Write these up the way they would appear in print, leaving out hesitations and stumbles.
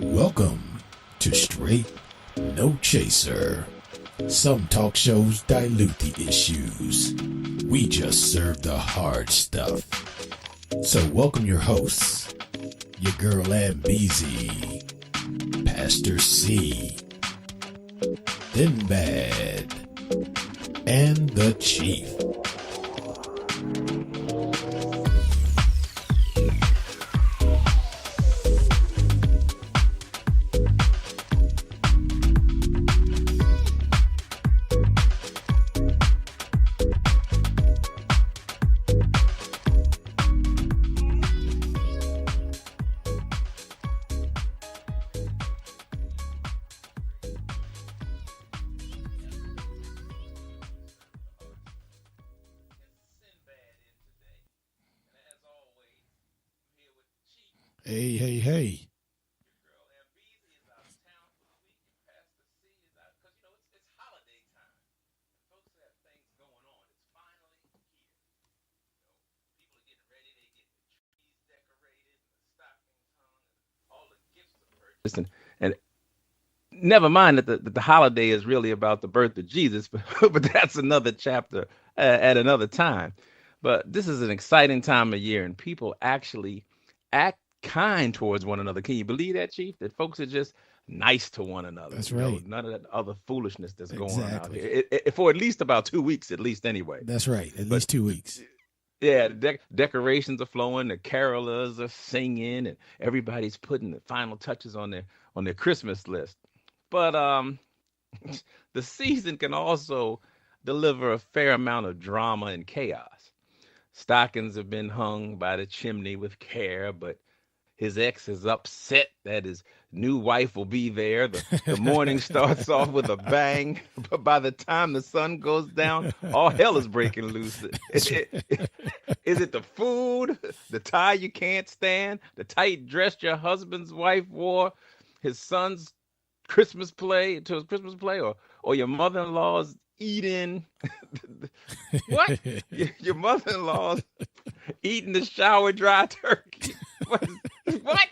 Welcome to Straight No Chaser. Some talk shows dilute the issues. We just serve the hard stuff. So welcome your hosts, your girl Aunt Beezy, Pastor C, Then Bad, and the Chief. Hey. And never mind that the holiday is really about the birth of Jesus, but that's another chapter at another time. But this is an exciting time of year, and people actually act kind towards one another. Can you believe that, Chief? That folks are just nice to one another. That's right. None of that other foolishness that's going on out here. For at least about 2 weeks, at least anyway. That's right. At least 2 weeks. Yeah, the decorations are flowing, the carolers are singing, and everybody's putting the final touches on their Christmas list. But the season can also deliver a fair amount of drama and chaos. Stockings have been hung by the chimney with care, but his ex is upset that his new wife will be there. The morning starts off with a bang, but by the time the sun goes down, all hell is breaking loose. Is it the food, the tie you can't stand, the tight dress your husband's wife wore, his son's Christmas play, or your mother-in-law's eating what? Your mother-in-law's eating the shower dry turkey. What?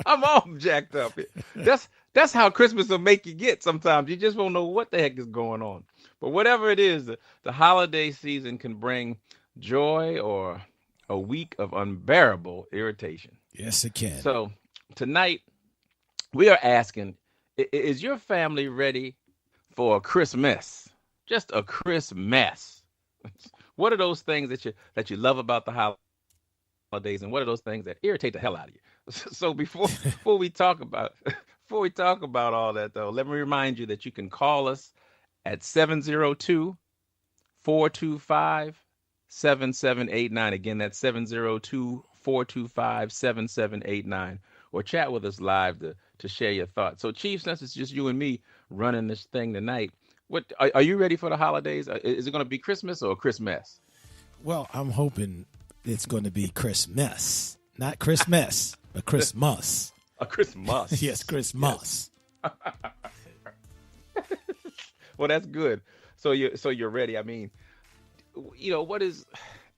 I'm all jacked up. That's how Christmas will make you get sometimes. You just won't know what the heck is going on. But whatever it is, the holiday season can bring joy or a week of unbearable irritation. Yes, it can. So tonight we are asking, is your family ready for a ChristMESS? Just a ChristMESS. What are those things that you love about the holidays, and what are those things that irritate the hell out of you? So before we talk about all that, though, let me remind you that you can call us at 702-425-7789. Again, that's 702-425-7789, or chat with us live to share your thoughts. So, Chief, since it's just you and me running this thing tonight, what are you ready for the holidays? Is it going to be Christmas or ChristMESS? Well, I'm hoping it's going to be ChristMESS, not ChristMESS, but Christmas. A Christmas. Yes, Christmas. Yes. Well, that's good. So you're ready. I mean,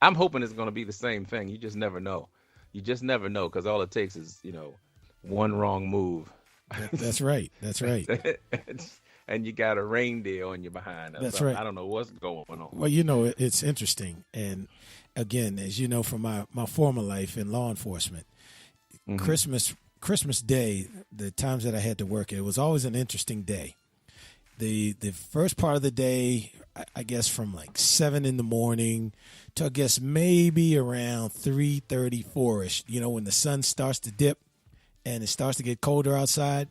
I'm hoping it's going to be the same thing. You just never know. Because all it takes is, one wrong move. That's right. And you got a reindeer on your behind. That's right. I don't know what's going on. Well, it's interesting. And again, as you know from my former life in law enforcement, mm-hmm. Christmas Day, the times that I had to work, it was always an interesting day. The first part of the day, I guess from like 7 in the morning to I guess maybe around 3:34ish, when the sun starts to dip and it starts to get colder outside.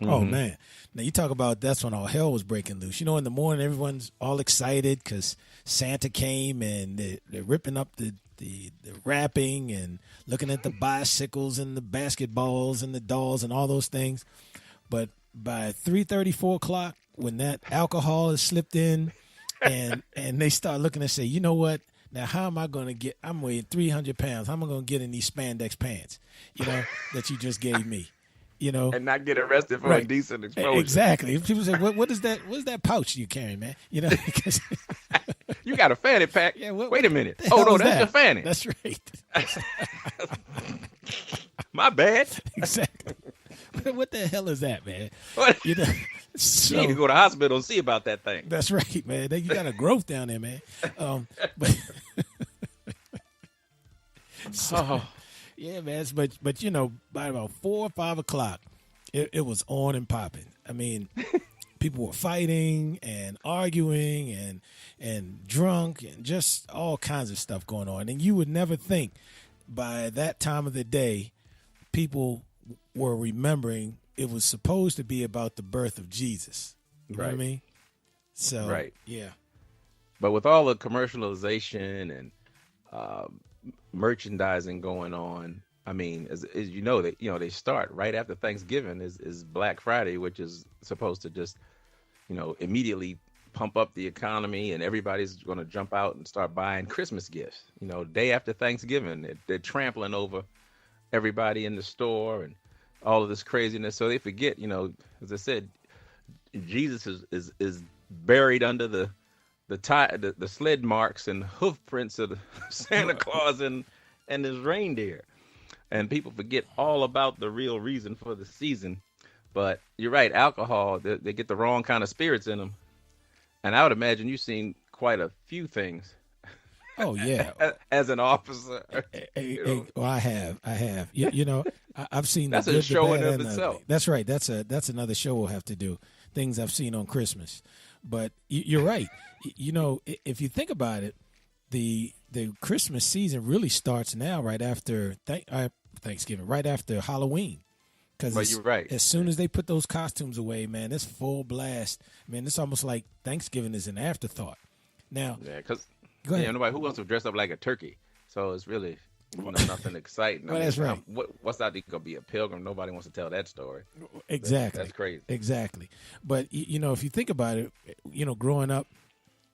Mm-hmm. Oh, man. Now, you talk about that's when all hell was breaking loose. In the morning, everyone's all excited because Santa came and they're ripping up the wrapping and looking at the bicycles and the basketballs and the dolls and all those things. But by 3:30, 4 o'clock, when that alcohol is slipped in and they start looking and say, you know what? Now, how am I going to get – I'm weighing 300 pounds. How am I going to get in these spandex pants, that you just gave me? And not get arrested for a decent exposure. Exactly. People say, what is that? What's that pouch you carry, man? You got a fanny pack. Yeah, Wait a minute. the Oh, hell no, is that's that? your fanny. That's right. My bad. Exactly. What the hell is that, man? What? You know, You need to go to the hospital and see about that thing. That's right, man. You got a growth down there, man. But yeah, man. But you know, by about 4 or 5 o'clock, it was on and popping. I mean, people were fighting and arguing and drunk and just all kinds of stuff going on. And you would never think by that time of the day, people were remembering it was supposed to be about the birth of Jesus. You know what I mean? So, right. Yeah. But with all the commercialization and merchandising going on, I mean, as you know, they start right after Thanksgiving is Black Friday, which is supposed to just, immediately pump up the economy, and everybody's going to jump out and start buying Christmas gifts. Day after Thanksgiving, they're trampling over everybody in the store and all of this craziness. So they forget, as I said, Jesus is buried under the sled marks and hoof prints of Santa Claus and his reindeer. And people forget all about the real reason for the season. But you're right, alcohol, they get the wrong kind of spirits in them. And I would imagine you've seen quite a few things. Oh, yeah. As an officer. Well, I have. I've seen that's the good, a show the bad, in and of itself. That's right. That's another show we'll have to do. Things I've seen on Christmas. But you're right. If you think about it, the Christmas season really starts now, right after Thanksgiving, right after Halloween. Because you're right. As soon as they put those costumes away, man, it's full blast. Man, it's almost like Thanksgiving is an afterthought. Now, yeah, because go ahead. Nobody who wants to dress up like a turkey, so it's really nothing exciting. Well, that's right. What's out there gonna be a pilgrim? Nobody wants to tell that story. Exactly. That's crazy. Exactly. But if you think about it, growing up,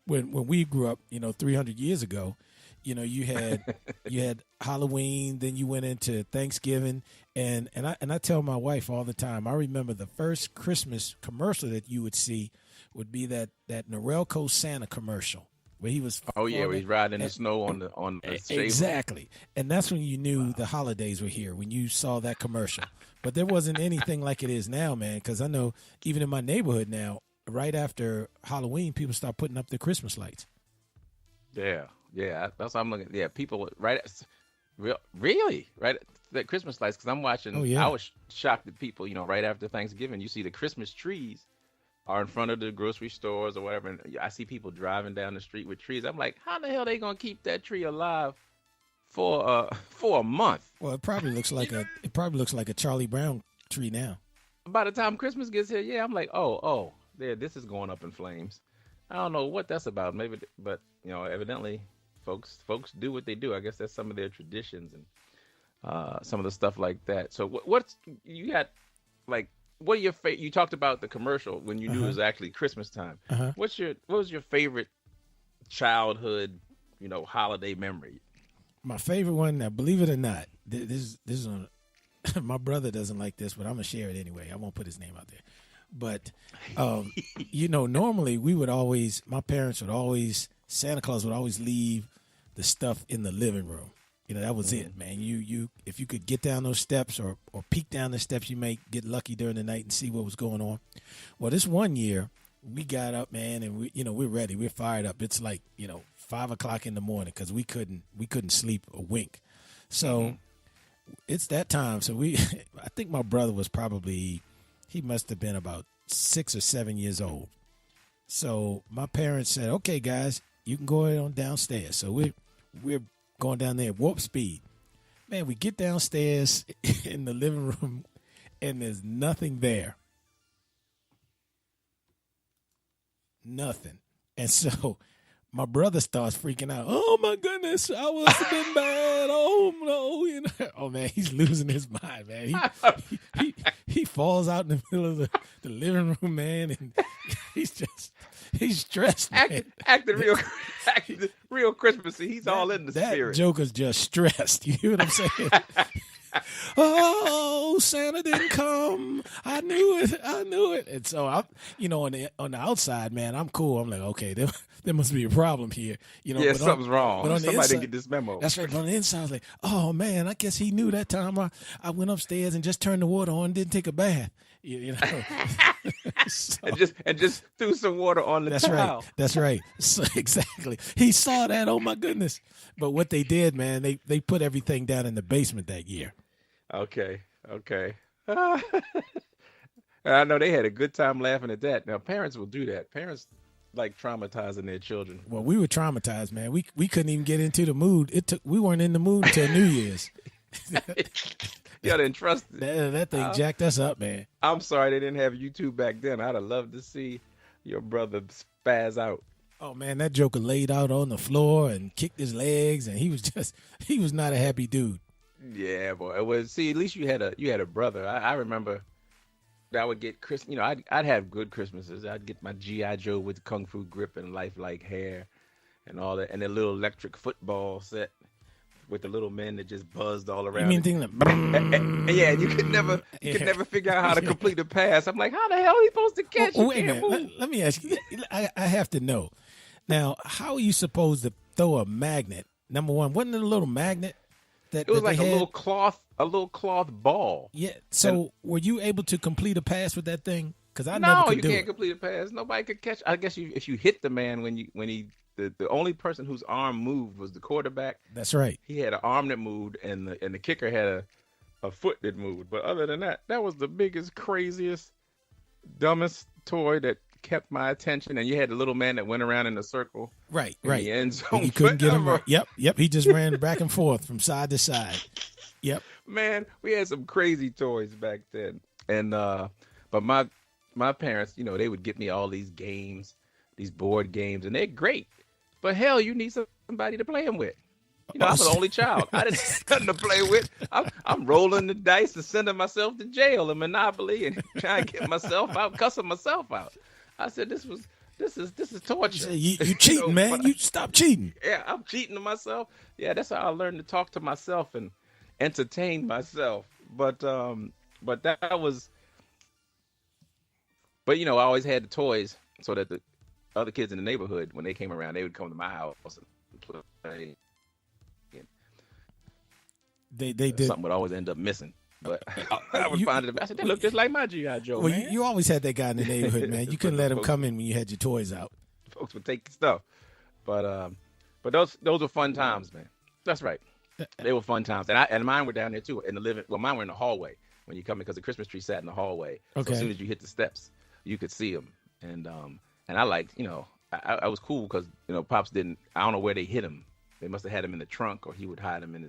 when we grew up, 300 years ago, you had Halloween, then you went into Thanksgiving, and I tell my wife all the time, I remember the first Christmas commercial that you would see would be that Norelco Santa commercial where he was. Oh yeah, where he's riding in the snow on the shaver. Exactly, and that's when you knew the holidays were here, when you saw that commercial. But there wasn't anything like it is now, man. Because I know even in my neighborhood now, right after Halloween, people start putting up their Christmas lights. Yeah, that's what I'm looking. Yeah, people really right that Christmas lights, because I'm watching. Oh, yeah. I was shocked at people. Right after Thanksgiving, you see the Christmas trees are in front of the grocery stores or whatever, and I see people driving down the street with trees. I'm like, how the hell are they gonna keep that tree alive for a month? Well, it probably looks like a Charlie Brown tree now. By the time Christmas gets here, yeah, I'm like, oh, there, this is going up in flames. I don't know what that's about. Maybe, but evidently, folks do what they do. I guess that's some of their traditions and some of the stuff like that. So, what's you got? Like, what are your you talked about the commercial when you knew it was actually Christmas time. What was your favorite childhood, holiday memory? My favorite one. Now, believe it or not, this is on. My brother doesn't like this, but I'm gonna share it anyway. I won't put his name out there. But, normally my parents would always, Santa Claus would always leave the stuff in the living room. That was it, man. If you could get down those steps or peek down the steps, you may get lucky during the night and see what was going on. Well, this one year we got up, man, and we're ready. We're fired up. It's like, 5 o'clock in the morning because we couldn't sleep a wink. So it's that time. So I think my brother was he must have been about 6 or 7 years old. So my parents said, okay, guys, you can go on downstairs. So we're going down there at warp speed. Man, we get downstairs in the living room, and there's nothing there. Nothing. And so my brother starts freaking out. Oh, my goodness, I must have been bad. Oh, no. Oh, man, he's losing his mind, man. He falls out in the middle of the living room, man, and he's stressed, man. Acting real Christmassy. He's all in the spirit. That Joker's just stressed. You hear what I'm saying? Oh, Santa didn't come. I knew it. I knew it. And so I, on the outside, man, I'm cool. I'm like, okay, there must be a problem here. Yeah, but something's wrong. But on the Somebody inside, didn't get this memo. That's right. But on the inside, I was like, oh man, I guess he knew that time. I went upstairs and just turned the water on, and didn't take a bath. So, and just threw some water on the towel. That's right. So, exactly. He saw that. Oh my goodness. But what they did, man, they put everything down in the basement that year. Okay. I know they had a good time laughing at that. Now parents will do that. Parents like traumatizing their children. Well, we were traumatized, man. We couldn't even get into the mood. We weren't in the mood until New Year's. Y'all didn't trust it. That thing jacked us up, man. I'm sorry they didn't have YouTube back then. I'd have loved to see your brother spaz out. Oh man, that joker laid out on the floor and kicked his legs, and he was not a happy dude. Yeah, boy. It was. See, at least you had a brother. I remember I would get I'd have good Christmases. I'd get my G.I. Joe with the Kung Fu grip and lifelike hair and all that, and the little electric football set with the little men that just buzzed all around. You mean thing that? Yeah, you could never figure out how to complete a pass. I'm like, how the hell are you supposed to catch? Wait a minute. Let me ask you. I have to know. Now, how are you supposed to throw a magnet? Number one, wasn't it a little magnet? It was like a little cloth ball. Yeah. So were you able to complete a pass with that thing? Because I never could do it. No, you can't complete a pass. Nobody could catch. I guess if you hit the man the only person whose arm moved was the quarterback. That's right. He had an arm that moved, and the kicker had a foot that moved. But other than that, that was the biggest, craziest, dumbest toy that kept my attention. And you had the little man that went around in a circle. Right. The end zone. He couldn't get him right. Yep. He just ran back and forth from side to side. Yep. Man, we had some crazy toys back then. And but my parents, they would get me all these games, these board games, and they're great. But hell, you need somebody to play them with. I was the only child. I didn't have nothing to play with. I'm rolling the dice and sending myself to jail in Monopoly and trying to get myself out, cussing myself out. I said, this is torture. You cheating, man. You stop cheating. Yeah, I'm cheating to myself. Yeah, that's how I learned to talk to myself and entertain myself. But that was. But I always had the toys so that the other kids in the neighborhood, when they came around, they would come to my house and play. They did. Something would always end up missing. But I would find it. I said, they look just like my G.I. Joe. Well, man. you always had that guy in the neighborhood, man. You couldn't let him come in when you had your toys out. Folks would take stuff. But those were fun times, man. That's right. They were fun times. And mine were down there too in the living. Well, mine were in the hallway when you come in because the Christmas tree sat in the hallway. Okay. So as soon as you hit the steps, you could see them. And I liked, I was cool because Pops didn't. I don't know where they hid him. They must have had him in the trunk, or he would hide him in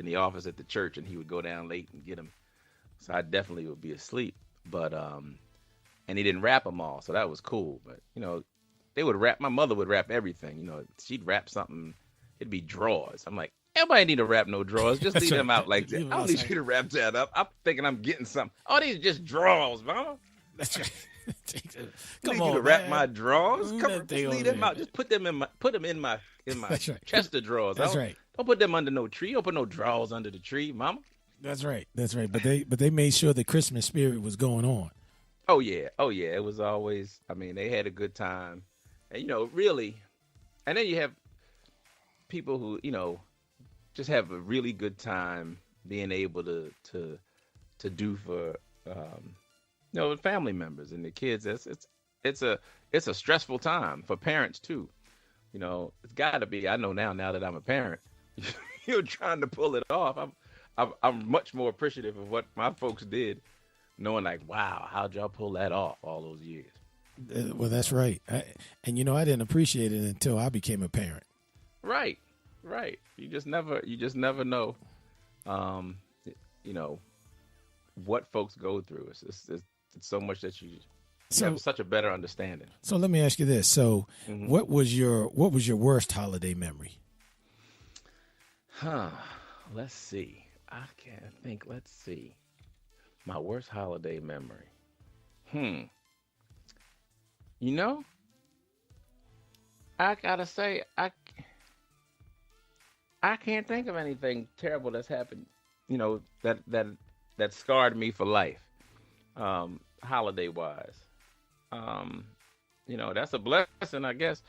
the office at the church, and he would go down late and get him. So I definitely would be asleep. But and he didn't wrap them all, so that was cool. But they would wrap. My mother would wrap everything. She'd wrap something. It'd be drawers. I'm like, everybody need to wrap no drawers. Just leave them out like that. I don't need you to wrap that up. I'm thinking I'm getting something. Oh, these are just drawers, mama. That's right. Come on, you to wrap my drawers. Just leave them out. Just put them in my right. chest of drawers. That's right. Don't put them under no tree. Don't put no drawers under the tree, mama. That's right. But they made sure the Christmas spirit was going on. Oh yeah. It was always. I mean, they had a good time, and really, and then you have people who just have a really good time being able to do for family members and the kids. It's a stressful time for parents too. It's got to be. I know now that I'm a parent, you're trying to pull it off. I'm much more appreciative of what my folks did, knowing like, wow, how'd y'all pull that off all those years? Well, that's right. I didn't appreciate it until I became a parent. Right. You just never know, what folks go through. It's so much that you have such a better understanding. So let me ask you this. So what was your worst holiday memory? Let's see. I can't think. Let's see. My worst holiday memory. I gotta say, I can't think of anything terrible that's happened that scarred me for life, holiday wise. Um, that's a blessing, I guess.